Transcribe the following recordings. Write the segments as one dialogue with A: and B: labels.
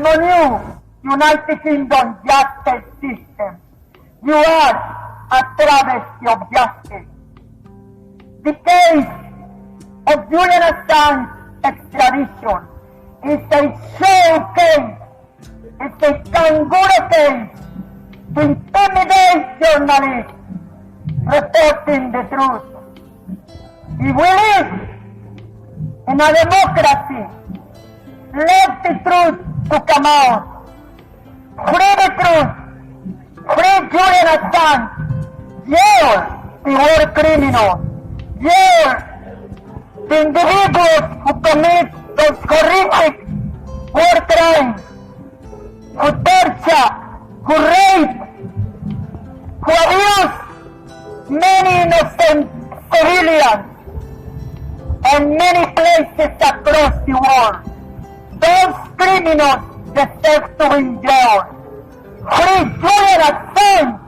A: no new United Kingdom justice system. You are a travesty of justice. The case of Julian Assange extradition is a showcase, it's a kangaroo case to intimidate journalists reporting the truth. If we live in a democracy, let the truth to come out. Free the truth. Free Julian Assange. Jail the war criminals. Jail the individuals who commit those horrific war crimes, who torture, who rape, who abuse many innocent civilians in many places across the world. Those criminals deserve to be in jail. Free Julian Assange.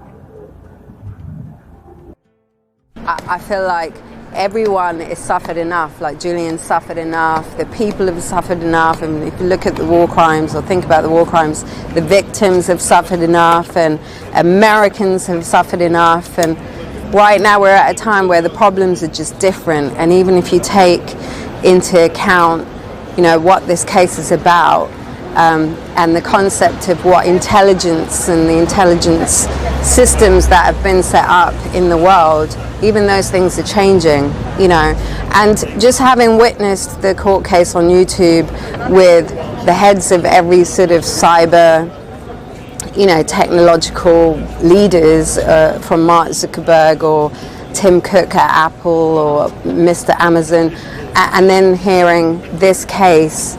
B: I feel like everyone has suffered enough, like Julian suffered enough, the people have suffered enough, and if you look at the war crimes or think about the war crimes, the victims have suffered enough and Americans have suffered enough, and right now we're at a time where the problems are just different, and even if you take into account, you know, what this case is about, and the concept of what intelligence and the intelligence systems that have been set up in the world, even those things are changing, you know. And just having witnessed the court case on YouTube with the heads of every sort of cyber, you know, technological leaders, from Mark Zuckerberg or Tim Cook at Apple or Mr. Amazon, and then hearing this case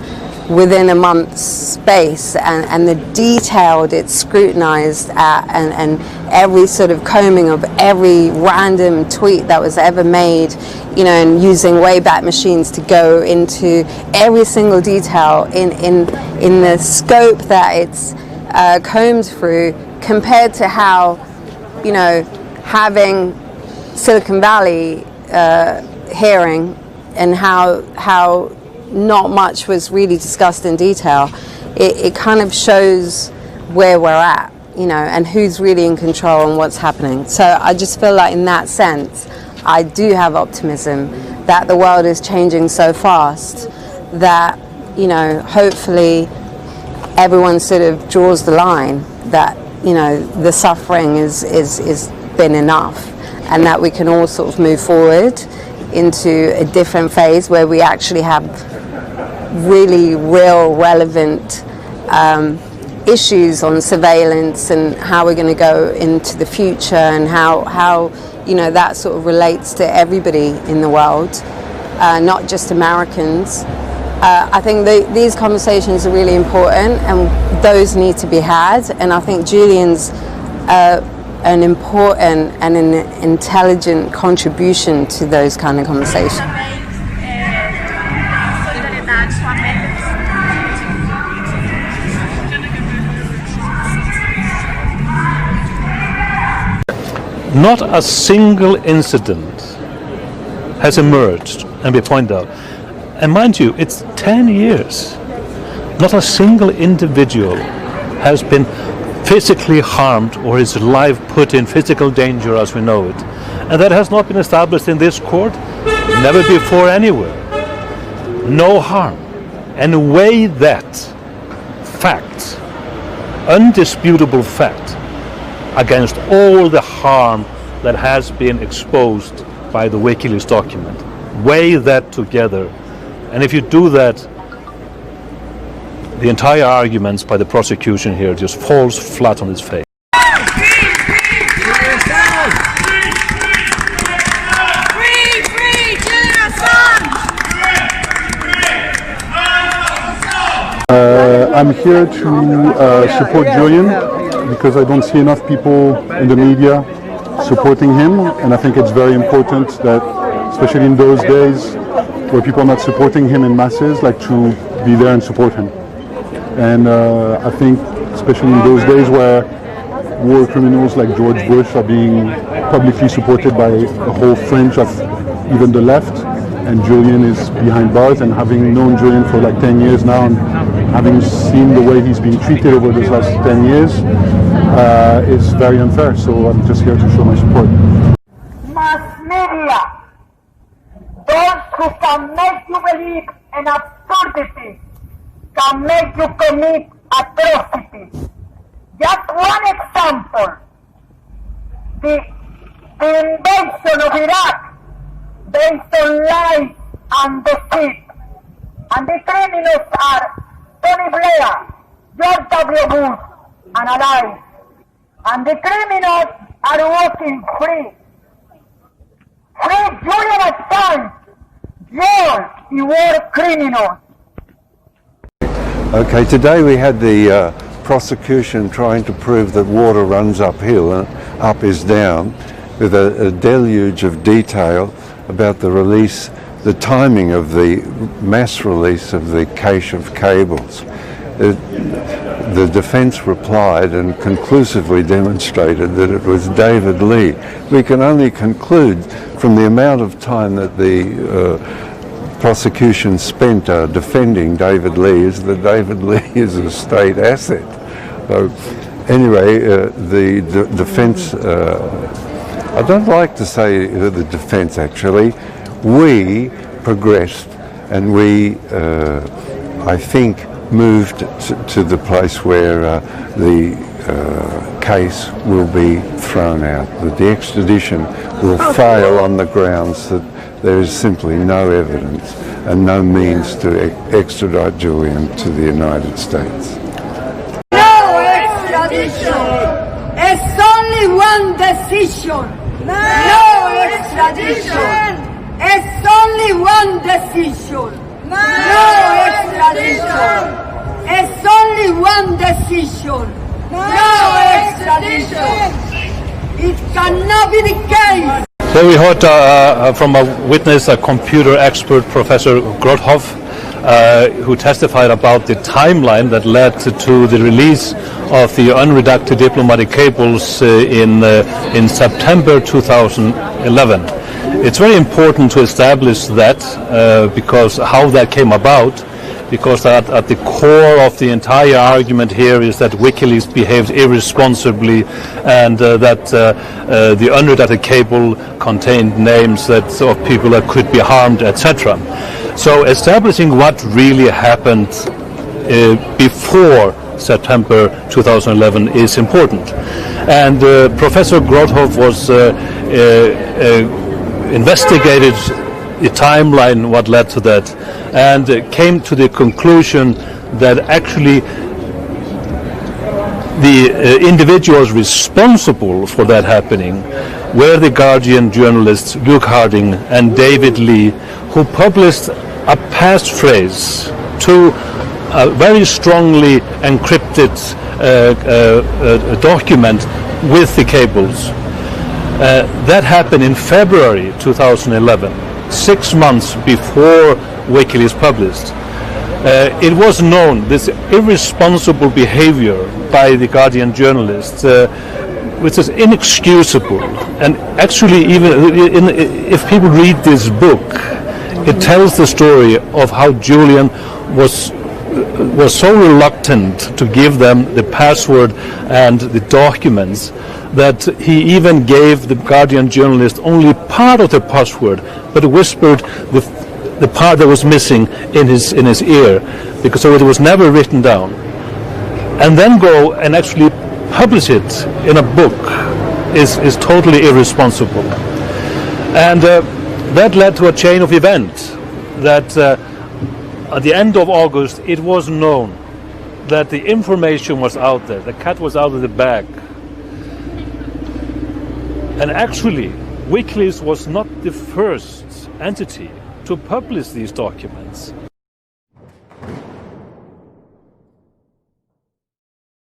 B: within a month's space, and the detailed it's scrutinized at, and every sort of combing of every random tweet that was ever made, you know, and using Wayback Machines to go into every single detail in the scope that it's combed through, compared to how, you know, having Silicon Valley hearing and how not much was really discussed in detail. It kind of shows where we're at, you know, and who's really in control and what's happening. So I just feel like in that sense, I do have optimism that the world is changing so fast that, you know, hopefully everyone sort of draws the line that, you know, the suffering is been enough, and that we can all sort of move forward into a different phase where we actually have really real relevant issues on surveillance and how we're going to go into the future, and how you know, that sort of relates to everybody in the world, not just Americans. I think these conversations are really important, and those need to be had, and I think Julian's an important and an intelligent contribution to those kind of conversations.
C: Not a single incident has emerged and been pointed out. And mind you, it's 10 years. Not a single individual has been physically harmed or his life put in physical danger as we know it. And that has not been established in this court, never before anywhere. No harm. And weigh that fact, undisputable fact, against all the harm that has been exposed by the Wikileaks document. Weigh that together. And if you do that, the entire arguments by the prosecution here just falls flat on its face.
D: I'm here to support Julian because I don't see enough people in the media supporting him, and I think it's very important that, especially in those days where people are not supporting him in masses, like to be there and support him. And I think, especially in those days where war criminals like George Bush are being publicly supported by a whole fringe of even the left, and Julian is behind bars, and having known Julian for like 10 years now, and having seen the way he's been treated over those last 10 years, is very unfair. So I'm just here to show my support.
A: Mass media, those who can make you believe in absurdity, can make you commit atrocities. Just one example, the invasion of Iraq based on lies and deceit. And the criminals are Tony Blair, George W. Bush, and allies. And the criminals are walking free. Free Julian Assange, jail, the war criminals.
E: Okay, today we had the prosecution trying to prove that water runs uphill and up is down, with a deluge of detail about the release, the timing of the mass release of the cache of cables. The defence replied and conclusively demonstrated that it was David Lee. We can only conclude from the amount of time that the prosecution spent defending David Lee is that David Lee is a state asset. So anyway, the defence, I don't like to say the defence actually, we progressed and we, I think, moved to the place where the case will be thrown out, that the extradition will fail on the grounds that there is simply no evidence and no means to extradite Julian to the United States.
F: No extradition! It's only one decision! No extradition! It's only one decision! No extradition! It's only one decision! No extradition! It cannot be the case!
C: So we heard from a witness, a computer expert, Professor Grothoff, who testified about the timeline that led to the release of the unredacted diplomatic cables in September 2011. It's very important to establish that because how that came about, because at the core of the entire argument here is that Wikileaks behaved irresponsibly and that the unredacted cable contained names of people that could be harmed, etc. So establishing what really happened before September 2011 is important. And Professor Grothoff was investigated the timeline, what led to that, and came to the conclusion that actually the individuals responsible for that happening were the Guardian journalists Luke Harding and David Lee, who published a passphrase to a very strongly encrypted document with the cables. That happened in February 2011, 6 months before Wikileaks published. It was known, this irresponsible behavior by the Guardian journalists, which is inexcusable. And actually, even if people read this book, it tells the story of how Julian was so reluctant to give them the password and the documents that he even gave the Guardian journalist only part of the password, but whispered the part that was missing in his ear, because so it was never written down. And then go and actually publish it in a book is totally irresponsible. And that led to a chain of events that at the end of August it was known that the information was out there, the cat was out of the bag. And actually, Wikileaks was not the first entity to publish these documents.